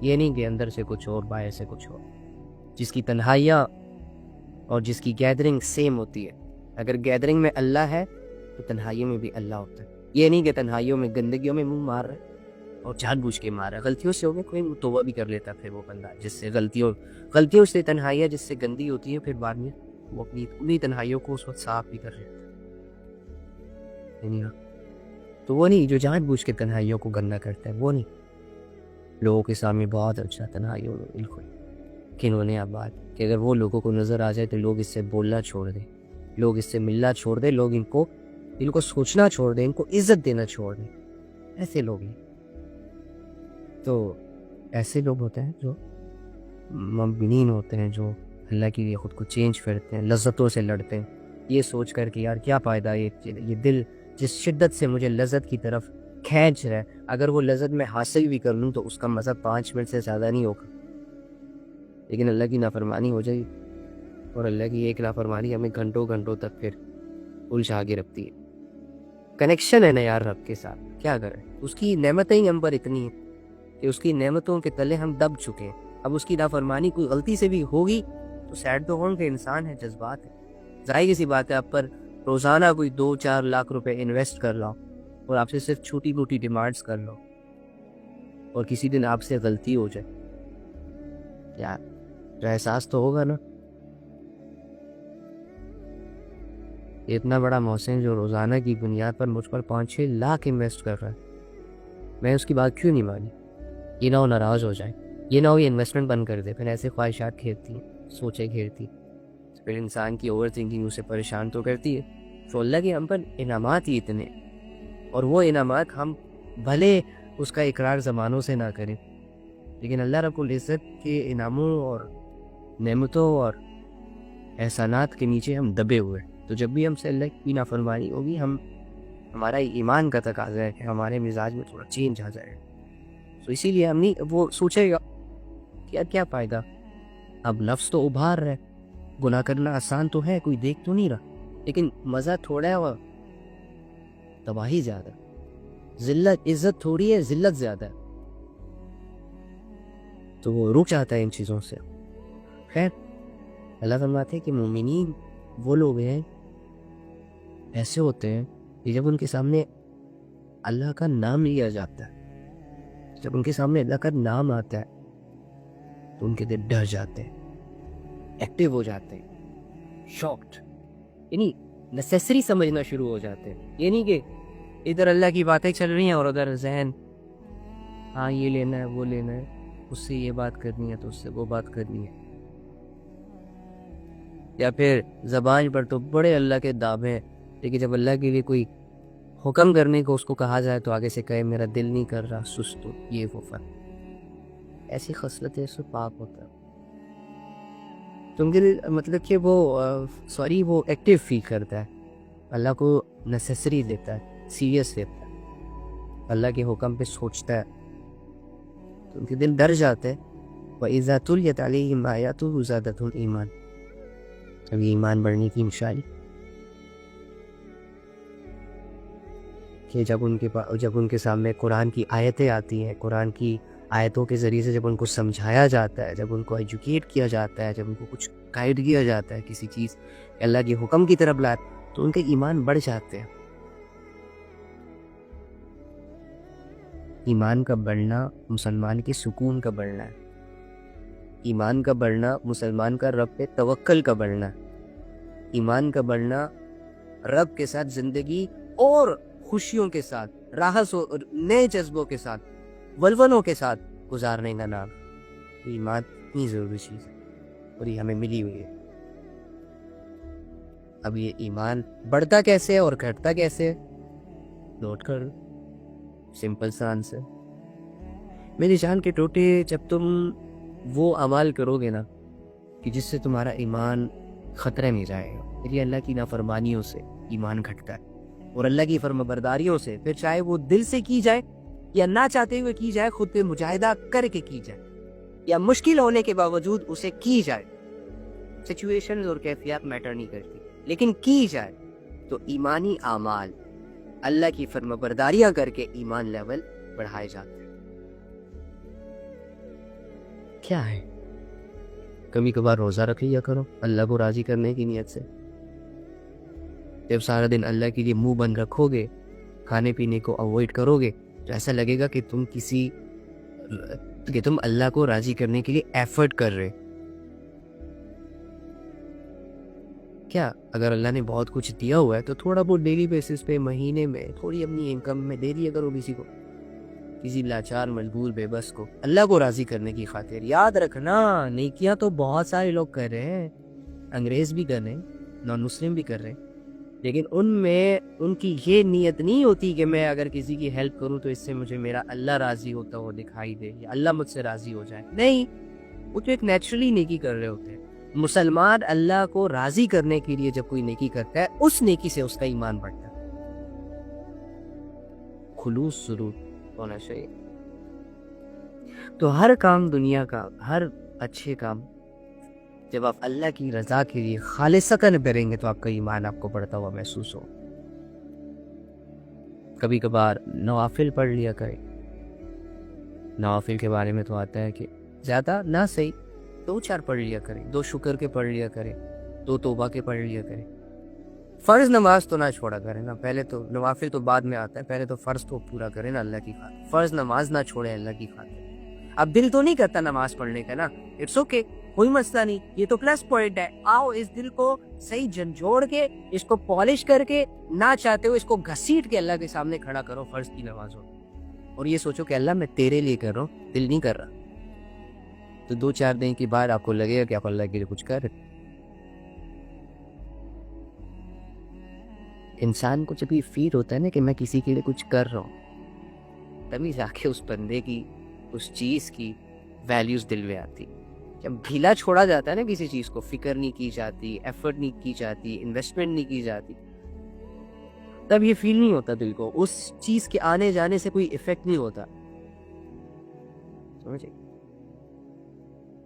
یہ نہیں کہ اندر سے کچھ اور باہر سے کچھ اور، جس کی تنہائیاں اور جس کی گیدرنگ سیم ہوتی ہے. اگر گیدرنگ میں اللہ ہے تو تنہائیوں میں بھی اللہ ہوتا ہے. یہ نہیں کہ تنہائیوں میں گندگیوں میں منہ مار رہے اور جان بوجھ کے مار رہا ہے. غلطیوں سے ہو گئے کوئی توبہ بھی کر لیتا پھر وہ بندہ جس سے غلطیوں سے تنہائیاں جس سے گندی ہوتی ہیں، پھر بعد میں وہ اپنی تنہائیوں کو اس وقت صاف بھی کر لیتا ہے. تو وہ نہیں جو جان بوجھ کے تنہائیوں کو گندا کرتا ہے، وہ نہیں. لوگوں کے سامنے بہت اچھا تنہائیوں میں بالکل کنونے آباد کہ اگر وہ لوگوں کو نظر آ جائے تو لوگ اس سے بولنا چھوڑ دیں، لوگ اس سے ملنا چھوڑ دیں، لوگ ان کو سوچنا چھوڑ دیں، ان کو عزت دینا چھوڑ دیں. ایسے لوگ ہیں. تو ایسے لوگ ہوتے ہیں جو مؤمنین ہوتے ہیں، جو اللہ کے لیے خود کو چینج کرتے ہیں، لذتوں سے لڑتے ہیں، یہ سوچ کر کہ یار کیا فائدہ، یہ دل جس شدت سے مجھے لذت کی طرف کھینچ رہا ہے، اگر وہ لذت میں حاصل بھی کر لوں تو اس کا مزہ 5 منٹ سے زیادہ نہیں ہوگا. لیکن اللہ کی نافرمانی ہو جائے اور اللہ کی ایک نافرمانی ہمیں گھنٹوں گھنٹوں تک پھر الجھا کے رکھتی ہے. کنیکشن ہے نا یار رب کے ساتھ، کیا کریں. اس کی نعمتیں ہی ہم پر اتنی ہیں کہ اس کی نعمتوں کے تلے ہم دب چکے ہیں. اب اس کی نافرمانی کوئی غلطی سے بھی ہوگی تو سیڈ تو ہوں کہ انسان ہے، جذبات ہے. ظاہر سی بات ہے آپ پر روزانہ کوئی 2-4 لاکھ روپے انویسٹ کر لو اور آپ سے صرف چھوٹی موٹی ڈیمانڈز کر لو اور کسی دن آپ سے غلطی ہو جائے، یار تو احساس تو ہوگا نا. اتنا بڑا محسن جو روزانہ کی بنیاد پر مجھ پر 5-6 لاکھ انویسٹ کر رہا ہے، میں اس کی بات کیوں نہیں مانی؟ یہ نہ ہو ناراض ہو جائے، یہ نہ ہو یہ انویسٹمنٹ بند کر دے، پھر ایسے خواہشات گھیرتی ہیں، سوچیں گھیرتی، پھر انسان کی اوور تھنکنگ اسے پریشان تو کرتی ہے. تو اللہ کے ہم پر انعامات ہی اتنے، اور وہ انعامات ہم بھلے اس کا اقرار زمانوں سے نہ کریں، لیکن اللہ رب العزت کے انعاموں اور نعمتوں اور احسانات کے نیچے ہم دبے ہوئے. تو جب بھی ہم سے اللہ کی نافرمانی ہوگی، ہمارا ایمان کا تقاضا ہے کہ ہمارے مزاج میں تھوڑا چینج آ جائے. تو اسی لیے ہم نہیں وہ سوچے گا کہ یار کیا فائدہ، اب نفس تو ابھار رہے، گناہ کرنا آسان تو ہے، کوئی دیکھ تو نہیں رہا، لیکن مزہ تھوڑا ہے اور تباہی زیادہ. ذلت عزت تھوڑی ہے، ذلت زیادہ ہے. تو وہ رک جاتا ہے ان چیزوں سے. خیر، اللہ فرماتے ہیں کہ مومنین وہ لوگ ہیں، ایسے ہوتے ہیں کہ جب ان کے سامنے اللہ کا نام لیا جاتا ہے، جب ان کے سامنے اللہ کا نام آتا ہے تو ان کے دل ڈر جاتے ہیں، ایکٹیو ہو جاتے ہیں، شاکڈ، یعنی نیسیسری سمجھنا شروع ہو جاتے ہیں. یہ نہیں کہ ادھر اللہ کی باتیں چل رہی ہیں اور ادھر ذہن ہاں یہ لینا ہے وہ لینا ہے، اس سے یہ بات کرنی ہے تو اس سے وہ بات کرنی ہے. یا پھر زبان پر تو بڑے اللہ کے دعوے ہیں، لیکن جب اللہ کے لیے کوئی حکم کرنے کو اس کو کہا جائے تو آگے سے کہے میرا دل نہیں کر رہا، سست ہو، یہ وہ فرق. ایسی خصلتیں سے پاک ہوتا ہے. تم کے مطلب کہ وہ ایکٹیو فیل کرتا ہے، اللہ کو نیسیسری دیتا ہے، سیریس لیتا ہے، اللہ کے حکم پہ سوچتا ہے، تو ان کے دل ڈر جاتے ہیں. وَإِذَا تُلِيَتْ عَلَيْهِمْ آيَاتُهُ زَادَتْهُمْ ایمان. ابھی ایمان بڑھنے کی مثال کہ جب ان کے سامنے قرآن کی آیتیں آتی ہیں، قرآن کی آیتوں کے ذریعے سے جب ان کو سمجھایا جاتا ہے، جب ان کو ایجوکیٹ کیا جاتا ہے، جب ان کو کچھ گائیڈ کیا جاتا ہے کسی چیز اللہ کے حکم کی طرف لائے، تو ان کے ایمان بڑھ جاتے ہیں. ایمان کا بڑھنا مسلمان کے سکون کا بڑھنا ہے. ایمان کا بڑھنا مسلمان کا رب پہ توکل کا بڑھنا ہے. ایمان کا بڑھنا رب کے ساتھ زندگی اور خوشیوں کے ساتھ، راحت اور نئے جذبوں کے ساتھ، ولولوں کے ساتھ گزارنے کا نام. ایمان اتنی ضروری چیز ہے اور یہ ہمیں ملی ہوئی ہے. اب یہ ایمان بڑھتا کیسے ہے اور گھٹتا کیسے ہے، نوٹ کر لو. سمپل سا آنسر، میری جان کے ٹوٹے، جب تم وہ اعمال کرو گے نا کہ جس سے تمہارا ایمان خطرے میں جائے گا. میری اللہ کی نافرمانیوں سے ایمان گھٹتا ہے اور اللہ کی فرمانبرداریوں سے، پھر چاہے وہ دل سے کی جائے یا نہ چاہتے ہوئے کی جائے، خود پہ مجاہدہ کر کے کی جائے یا مشکل ہونے کے باوجود اسے کی جائے، سچویشن اور کیفیات میٹر نہیں کرتی، لیکن کی جائے تو ایمانی اعمال اللہ کی فرمانبرداریاں کر کے ایمان لیول بڑھائے جاتے ہیں. کیا ہے؟ کبھی کبھار روزہ رکھ لیا کرو اللہ کو راضی کرنے کی نیت سے. جب سارا دن اللہ کے لیے منہ بند رکھو گے، کھانے پینے کو اوائڈ کرو گے، تو ایسا لگے گا کہ تم اللہ کو راضی کرنے کے لیے ایفرٹ کر رہے. کیا اگر اللہ نے بہت کچھ دیا ہوا ہے تو تھوڑا بہت ڈیلی بیسس پہ، مہینے میں تھوڑی اپنی انکم میں دے دیا کرو کسی کو، کسی لاچار مجبور بے بس کو، اللہ کو راضی کرنے کی خاطر. یاد رکھنا نیکیاں تو بہت سارے لوگ کر رہے ہیں، انگریز بھی کر رہے ہیں، نان مسلم بھی کر رہے ہیں، لیکن ان میں ان کی یہ نیت نہیں ہوتی کہ میں اگر کسی کی ہیلپ کروں تو اس سے مجھے میرا اللہ راضی ہوتا ہو دکھائی دے یا اللہ مجھ سے راضی ہو جائے. نہیں، وہ تو ایک نیچرلی نیکی کر رہے ہوتے ہیں. مسلمان اللہ کو راضی کرنے کے لیے جب کوئی نیکی کرتا ہے، اس نیکی سے اس کا ایمان بڑھتا ہے. خلوص ضرور ہونا چاہیے. تو ہر کام دنیا کا، ہر اچھے کام جب آپ اللہ کی رضا کے لیے خالصتاً کریں گے تو آپ کا ایمان آپ کو بڑھتا ہوا محسوس ہو. کبھی کبھار نوافل پڑھ لیا کریں. نوافل کے بارے میں تو آتا ہے کہ زیادہ نہ صحیح 2-4 پڑھ لیا کریں، 2 شکر کے پڑھ لیا کریں، 2 توبہ کے پڑھ لیا کریں. فرض نماز تو نہ چھوڑا کریں نا، پہلے تو نوافل تو بعد میں آتا ہے، پہلے تو فرض تو پورا کریں نا اللہ کی خاطر. فرض نماز نہ چھوڑیں اللہ کی خاطر. اب دل تو نہیں کرتا نماز پڑھنے کا نا، اٹس اوکے، کوئی مسئلہ نہیں، یہ تو پلس پوائنٹ ہے. آؤ اس دل کو صحیح جھنجھوڑ کے، اس کو پالش کر کے، نہ چاہتے ہو اس کو گھسیٹ کے اللہ کے سامنے کھڑا کرو فرض کی نماز ہو، اور یہ سوچو کہ اللہ میں تیرے لیے کر رہا ہوں، دل نہیں کر رہا. تو 2-4 دن کے بعد آپ کو لگے گا کہ آپ اللہ کے لیے کچھ کر رہے. انسان کو جب یہ فیل ہوتا ہے نا کہ میں کسی کے لیے کچھ کر رہا ہوں، تبھی جا کے اس بندے کی، اس چیز کی ویلیوز دل میں آتی. جب ڈھیلا چھوڑا جاتا ہے نا کسی چیز کو، فکر نہیں کی جاتی، ایفرٹ نہیں کی جاتی، انویسٹمنٹ نہیں کی جاتی، تب یہ فیل نہیں ہوتا دل کو، اس چیز کے آنے جانے سے کوئی ایفیکٹ نہیں ہوتا. سمجھے؟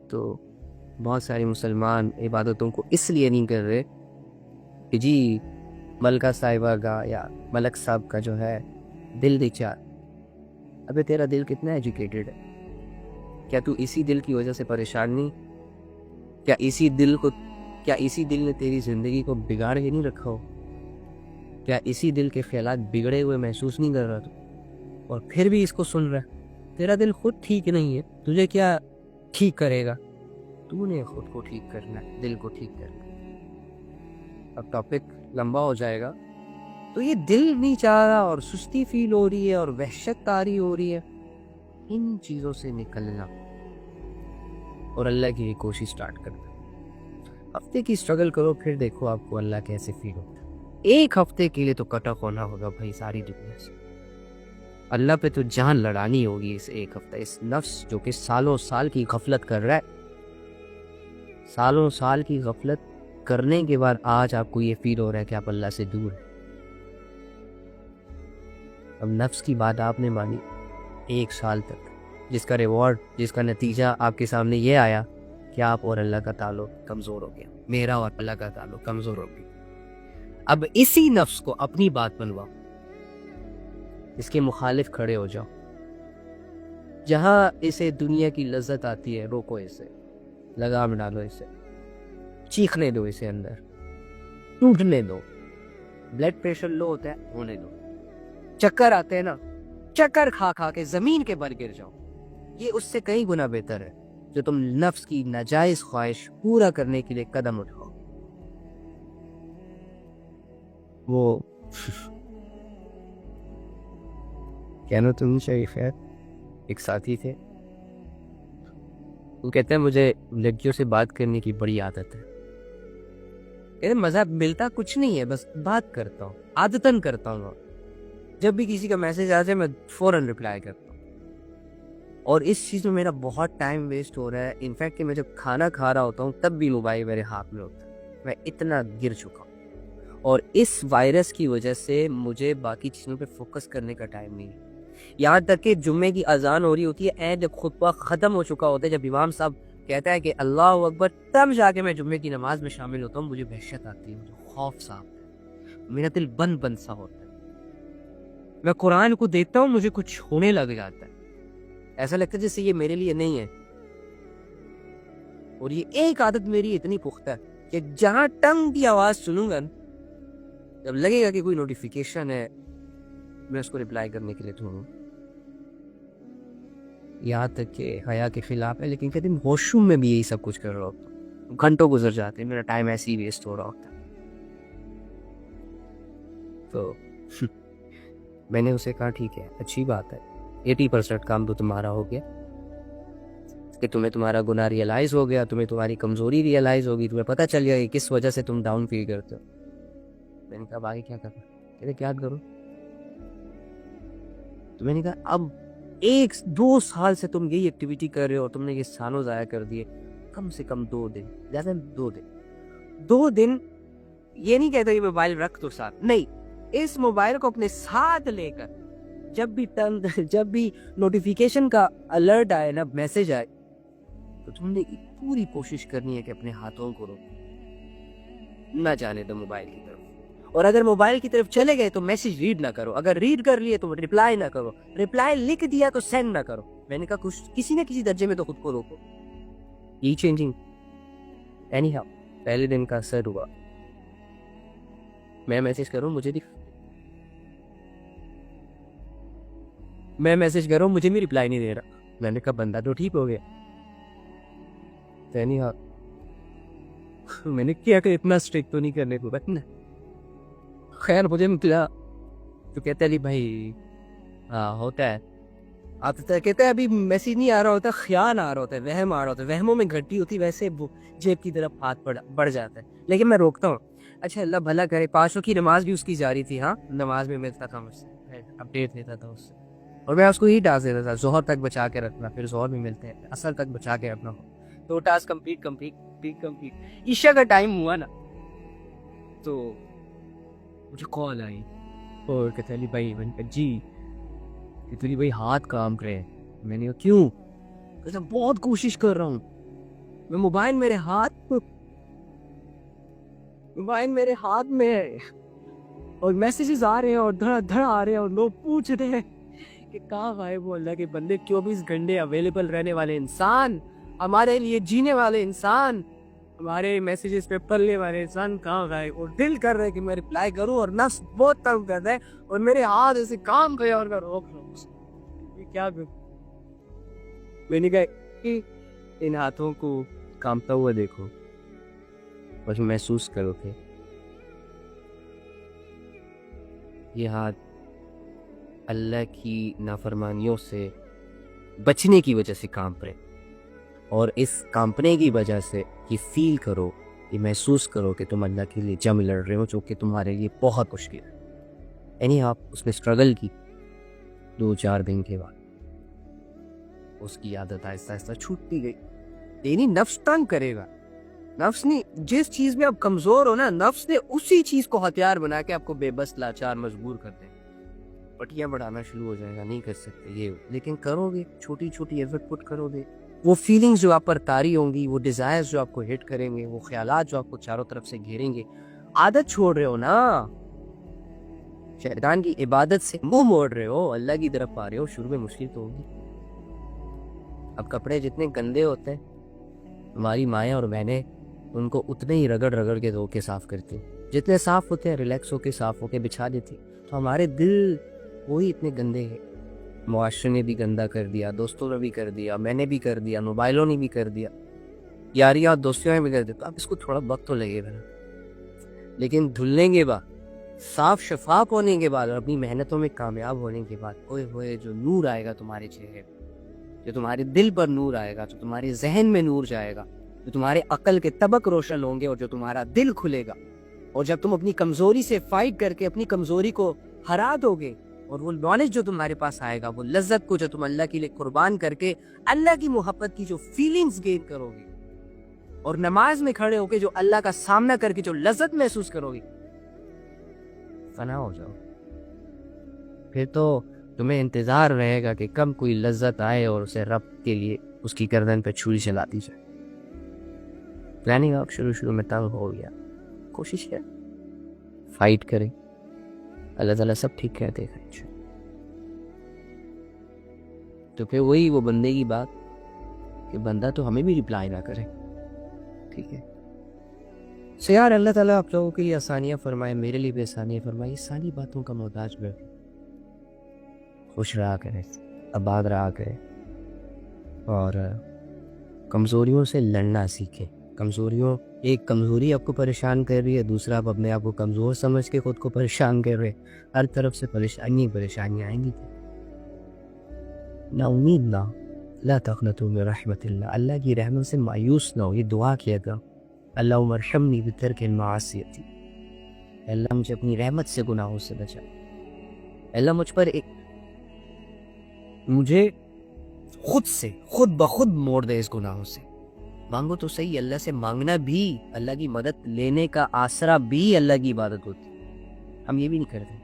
تو بہت سارے مسلمان عبادتوں کو اس لیے نہیں کر رہے کہ جی ملکہ صاحبہ کا یا ملک صاحب کا جو ہے دل نہیں چاہ. ابے تیرا دل کتنا ایجوکیٹڈ ہے؟ کیا تو اسی دل کی وجہ سے پریشان نہیں؟ کیا اسی دل نے تیری زندگی کو بگاڑ کے نہیں رکھا ہو؟ کیا اسی دل کے خیالات بگڑے ہوئے محسوس نہیں کر رہا تو؟ اور پھر بھی اس کو سن رہا ہے. تیرا دل خود ٹھیک نہیں ہے، تجھے کیا ٹھیک کرے گا؟ تو نے خود کو ٹھیک کرنا ہے، دل کو ٹھیک کرنا ہے. اب ٹاپک لمبا ہو جائے گا. تو یہ دل نہیں چاہ رہا اور سستی فیل ہو رہی ہے اور وحشت طاری ہو رہی ہے، ان چیزوں سے نکلنا اور اللہ کی کوشش سٹارٹ کرنا. ہفتے کی سٹرگل کرو، پھر دیکھو آپ کو اللہ کیسے فیل ہوتا ہے. ایک ہفتے کے لیے تو کٹ آف ہونا ہوگا بھائی ساری دنیا سے. اللہ پہ تو جان لڑانی ہوگی اس ایک ہفتہ. اس نفس جو کہ سالوں سال کی غفلت کر رہا ہے، سالوں سال کی غفلت کرنے کے بعد آج آپ کو یہ فیل ہو رہا ہے کہ آپ اللہ سے دور ہیں. اب نفس کی بات آپ نے مانی 1 سال تک، جس کا ریوارڈ، جس کا نتیجہ آپ کے سامنے یہ آیا کہ آپ اور اللہ کا تعلق کمزور ہو گیا، میرا اور اللہ کا تعلق کمزور ہو گیا. اب اسی نفس کو اپنی بات بنواؤ، اس کے مخالف کھڑے ہو جاؤ. جہاں اسے دنیا کی لذت آتی ہے روکو اسے، لگام ڈالو اسے، چیخنے دو اسے، اندر ٹوٹنے دو. بلڈ پریشر لو ہوتا ہے، ہونے دو. چکر آتے ہیں نا، چکر کھا کھا کے زمین کے بل گر جاؤ. یہ اس سے کئی گنا بہتر ہے جو تم نفس کی ناجائز خواہش پورا کرنے کے لیے قدم اٹھاؤ. وہ کہنا تو نہیں چاہیے، خیر ایک ساتھی تھے، وہ کہتے ہیں مجھے لڑکیوں سے بات کرنے کی بڑی عادت ہے. کہتے مزہ ملتا کچھ نہیں ہے، بس بات کرتا ہوں، عادتاً کرتا ہوں. جب بھی کسی کا میسج آ جائے میں فوراً رپلائی کرتا ہوں، اور اس چیز میں میرا بہت ٹائم ویسٹ ہو رہا ہے. انفیکٹ کہ میں جب کھانا کھا رہا ہوتا ہوں تب بھی موبائل میرے ہاتھ میں ہوتا ہے. میں اتنا گر چکا ہوں، اور اس وائرس کی وجہ سے مجھے باقی چیزوں پہ فوکس کرنے کا ٹائم نہیں ہے. یہاں تک کہ جمعے کی اذان ہو رہی ہوتی ہے، جب خطبہ ختم ہو چکا ہوتا ہے، جب امام صاحب کہتا ہے کہ اللہ اکبر، تب جا کے میں جمعے کی نماز میں شامل ہوتا ہوں. مجھے وحشت آتی ہے، مجھے خوف سا آتا ہے، میرا دل بند بند سا ہوتا ہے. میں قرآن کو دیکھتا ہوں، مجھے کچھ ہونے لگ جاتا ہے، ایسا لگتا ہے جیسے یہ میرے لیے نہیں ہے. اور یہ ایک عادت میری اتنی پختہ ہے کہ جہاں ٹنگ کی آواز سنوں گا، جب لگے گا کہ کوئی نوٹیفیکیشن ہے، میں اس کو ریپلائی کرنے کے لیے ڈھونڈوں. یہاں تک کہ حیا کے خلاف ہے، لیکن کہتے ہیں واش روم میں بھی یہی سب کچھ کر رہا ہوتا ہوں. گھنٹوں گزر جاتے ہیں، میرا ٹائم ایسے ہی ویسٹ ہو رہا ہوتا ہے. تو میں نے اسے کہا ٹھیک ہے، اچھی بات ہے، 80% کام تو تمہارا ہو گیا کہ تمہیں تمہارا گناہ ریئلائز ہو گیا، تمہیں تمہاری کمزوری ریئلائز ہوگی، تمہیں پتہ چل گیا کہ کس وجہ سے تم ڈاؤن فیل کرتے ہو. میں نے کہا باقی کیا کرنا؟ کہتے کیا کروں؟ تو میں نے کہا اب 1-2 سال سے تم یہی ایکٹیویٹی کر رہے ہو، تم نے یہ سالوں ضائع کر دیے، کم سے کم 2 دن، زیادہ 2 دن یہ نہیں کہتا یہ موبائل رکھ تو ساتھ، نہیں، اس موبائل کو اپنے ساتھ لے کر جب بھی نوٹیفیکیشن کا الرٹ آئے نا، میسج آئے، تو تم نے پوری کوشش کرنی ہے کہ اپنے ہاتھوں کو روکو، نہ جانے دو موبائل کی طرف. اور اگر موبائل کی طرف چلے گئے تو میسج ریڈ نہ کرو، اگر ریڈ کر لیے تو ریپلائی نہ کرو، ریپلائی لکھ دیا تو سینڈ نہ کرو. میں نے کہا کسی نہ کسی درجے میں تو خود کو روکو. یہ چینجنگ اینی ہاؤ پہلے دن کا اثر ہوا. میں میسج کروں مجھے بھی ریپلائی نہیں دے رہا. میں نے کہا بندہ تو ٹھیک ہو گیا. اینی ہاؤ میں نے کیا کہ اتنا اسٹرکٹ تو نہیں کرنے کو بس نا. خیر مجھے ملا تو کہتا ہے بھائی ہاں ہوتا ہے، آتا ہے، کہتا ہے ابھی میسیج نہیں آ رہا ہوتا، خیال آ رہا ہوتا ہے، وہم آ رہا ہوتا ہے، وہموں میں گھٹی ہوتی، ویسے جیب کی طرف ہاتھ بڑھ جاتا ہے. لیکن میں روکتا ہوں. اچھا اللہ بھلا کرے، 5 کی نماز بھی اس کی جاری تھی. ہاں نماز میں ملتا تھا مجھ سے، اپڈیٹ لیتا تھا اس سے، اور میں اس کو یہی ٹاسک دیتا تھا ظہر تک بچا کے رکھنا، پھر ظہر بھی ملتے ہیں، عصر تک بچا کے رکھنا. تو ٹاسک کمپلیٹ. عشاء کا ٹائم ہوا نا تو مجھے کال آئی اور کہتے علی بھائی، میں نے کہا جی، کہ علی بھائی ہاتھ کام کرے. میں نے کہا کیوں؟ کہتا بہت کوشش کر رہا ہوں، میں موبائل میرے ہاتھ میں ہے اور میسیجز آ رہے ہیں اور دھڑ آ رہے ہیں اور لوگ پوچھ رہے ہیں کہ کہاں غائب ہو اللہ کے بندے، 24 گھنٹے اویلیبل رہنے والے انسان، ہمارے لیے جینے والے انسان، ہمارے میسیجز پہ پلنے والے انسان کہاں گئے. اور دل کر رہا ہے کہ میں ریپلائی کروں اور نفس بہت تنگ کرتا ہے اور میرے ہاتھ ایسے کام کرے اور میں روک رہا ہوں. کیا کروں؟ میں نے کہا کہ ان ہاتھوں کو کامتا ہوا دیکھو، بس محسوس کرو کہ یہ ہاتھ اللہ کی نافرمانیوں سے بچنے کی وجہ سے کانپ رہے، اور اس کانپنے کی وجہ سے یہ فیل کرو، یہ محسوس کرو کہ تم اللہ کے لیے جنگ لڑ رہے ہو، جو کہ تمہارے لیے بہت مشکل ہے. یعنی آپ اس میں اسٹرگل کی. 2-4 دن کے بعد اس کی عادت آہستہ آہستہ چھوٹتی گئی. یعنی نفس تنگ کرے گا، نفس نے جس چیز میں آپ کمزور ہو نا، نفس نے اسی چیز کو ہتھیار بنا کے آپ کو بے بس لاچار مجبور کر دے. پٹیاں بڑھانا شروع ہو جائے گا، نہیں کر سکتے یہ، لیکن کرو گے، چھوٹی چھوٹی ایفرٹ پٹ کرو گے، وہ فیلنگز جو آپ پر طاری ہوں گی، وہ ڈیزائرز جو آپ کو ہٹ کریں گے، وہ خیالات جو آپ کو چاروں طرف سے گھیریں گے. عادت چھوڑ رہے ہو نا، شیطان کی عبادت سے منہ موڑ رہے ہو، اللہ کی طرف آ رہے ہو. شروع میں مشکل تو ہوگی. اب کپڑے جتنے گندے ہوتے ہیں، ہماری مائیں اور بہنیں ان کو اتنے ہی رگڑ رگڑ کے دھو کے صاف کرتی ہیں، جتنے صاف ہوتے ہیں ریلیکس ہو کے صاف ہو کے بچھا دیتی. تو ہمارے دل وہی اتنے گندے ہیں. معاشرے نے بھی گندا کر دیا، دوستوں نے بھی کر دیا، میں نے بھی کر دیا، موبائلوں نے بھی کر دیا، یاریاں دوستیوں نے بھی کر دیا. تو اب اس کو تھوڑا وقت تو لگے گا، لیکن دھلنے کے بعد، صاف شفاف ہونے کے بعد اور اپنی محنتوں میں کامیاب ہونے کے بعد، اوئے ہوئے جو نور آئے گا تمہارے چہرے، جو تمہارے دل پر نور آئے گا، جو تمہارے ذہن میں نور جائے گا، جو تمہارے عقل کے طبق روشن ہوں گے، اور جو تمہارا دل کھلے گا، اور جب تم اپنی کمزوری سے فائٹ کر کے اپنی کمزوری کو ہرا دو گے، اور وہ نالج جو تمہارے پاس آئے گا، وہ لذت کو جو تم اللہ کے لیے قربان کر کے اللہ کی محبت کی جو فیلنگز گین کرو گے، اور نماز میں کھڑے ہو کے جو اللہ کا سامنا کر کے جو لذت محسوس کرو گے، فنا ہو جاؤ. پھر تو تمہیں انتظار رہے گا کہ کب کوئی لذت آئے اور اسے رب کے لیے اس کی گردن پہ چھری چلاتی جائے. پلاننگ آپ شروع میں تنگ ہو گیا، کوشش کریں، فائٹ کریں، اللہ تعالیٰ سب ٹھیک کر دے گا. تو پھر وہی وہ بندے کی بات کہ بندہ تو ہمیں بھی ریپلائی نہ کرے، ٹھیک ہے. سو یار اللہ تعالیٰ آپ لوگوں کے لیے آسانیاں فرمائے, میرے لیے بھی آسانیاں فرمائے. یہ ساری باتوں کا محتاج میں خوش رہا کرے, آباد رہا کرے, اور کمزوریوں سے لڑنا سیکھے. ایک کمزوری آپ کو پریشان کر رہی ہے, دوسرا آپ اپنے آپ کو کمزور سمجھ کے خود کو پریشان کر رہے, ہر طرف سے پریشانیاں آئیں گی. نا امید نہ, لا تقنطوا من رحمت اللہ, اللہ کی رحمت سے مایوس نہ ہو. یہ دعا کیا تھا, اللہم ارحمنی بترک المعاصیۃ, اللہ مجھے اپنی رحمت سے گناہوں سے بچا. اللہ مجھے خود بخود موڑ دے اس گناہوں سے. مانگو تو صحیح, اللہ سے مانگنا بھی, اللہ کی مدد لینے کا آسرا بھی اللہ کی عبادت ہوتی ہے. ہم یہ بھی نہیں کرتے.